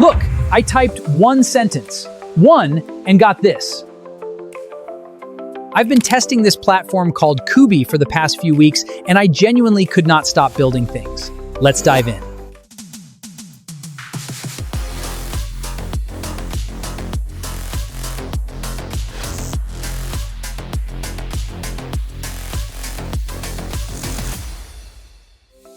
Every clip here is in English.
Look, I typed one sentence, and got this. I've been testing this platform called Kubee for the past few weeks, and I genuinely could not stop building things. Let's dive in.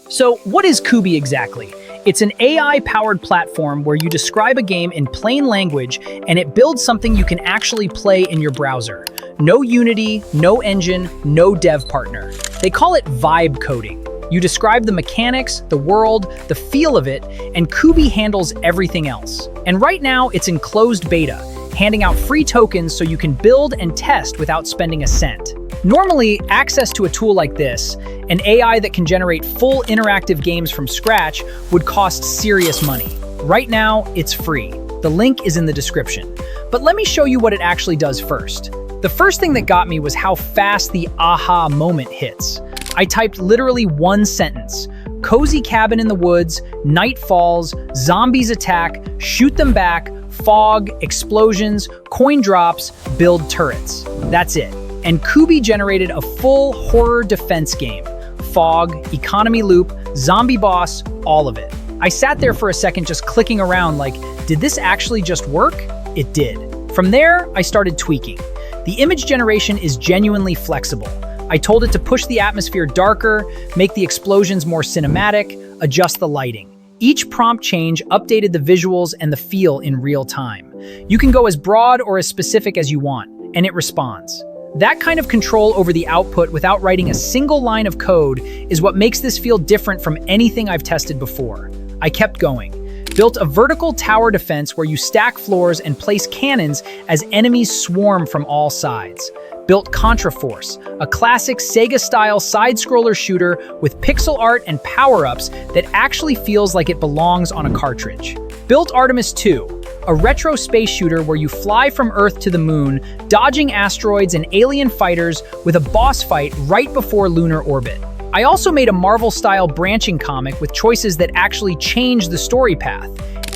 So, what is Kubee exactly? It's an AI-powered platform where you describe a game in plain language and it builds something you can actually play in your browser. No Unity, no engine, no dev partner. They call it vibe coding. You describe the mechanics, the world, the feel of it, and Kubee handles everything else. And right now, it's in closed beta, handing out free tokens so you can build and test without spending a cent. Normally, access to a tool like this, an AI that can generate full interactive games from scratch, would cost serious money. Right now, it's free. The link is in the description. But let me show you what it actually does first. The first thing that got me was how fast the aha moment hits. I typed literally one sentence. Cozy cabin in the woods, night falls, zombies attack, shoot them back, fog, explosions, coin drops, build turrets. That's it. And Kubee generated a full horror defense game. Fog, economy loop, zombie boss, all of it. I sat there for a second just clicking around like, did this actually just work? It did. From there, I started tweaking. The image generation is genuinely flexible. I told it to push the atmosphere darker, make the explosions more cinematic, adjust the lighting. Each prompt change updated the visuals and the feel in real time. You can go as broad or as specific as you want, and it responds. That kind of control over the output without writing a single line of code is what makes this feel different from anything I've tested before. I kept going. Built a vertical tower defense where you stack floors and place cannons as enemies swarm from all sides. Built Contraforce, a classic Sega-style side-scroller shooter with pixel art and power-ups that actually feels like it belongs on a cartridge. Built Artemis 2, a retro space shooter where you fly from Earth to the moon, dodging asteroids and alien fighters with a boss fight right before lunar orbit. I also made a Marvel-style branching comic with choices that actually change the story path.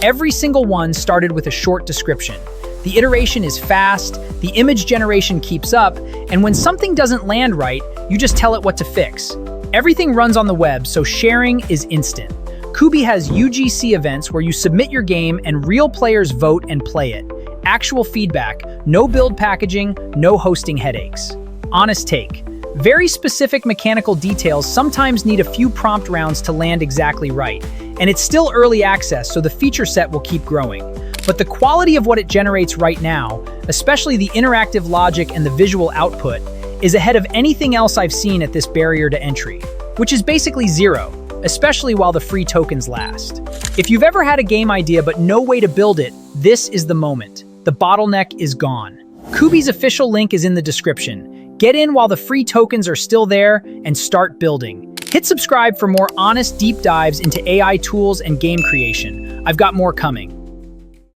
Every single one started with a short description. The iteration is fast, the image generation keeps up, and when something doesn't land right, you just tell it what to fix. Everything runs on the web, so sharing is instant. Kubee has UGC events where you submit your game and real players vote and play it. Actual feedback, no build packaging, no hosting headaches. Honest take. Very specific mechanical details sometimes need a few prompt rounds to land exactly right, and it's still early access, so the feature set will keep growing. But the quality of what it generates right now, especially the interactive logic and the visual output, is ahead of anything else I've seen at this barrier to entry, which is basically zero, especially while the free tokens last. If you've ever had a game idea but no way to build it, this is the moment. The bottleneck is gone. Kubee's official link is in the description. Get in while the free tokens are still there and start building. Hit subscribe for more honest deep dives into AI tools and game creation. I've got more coming.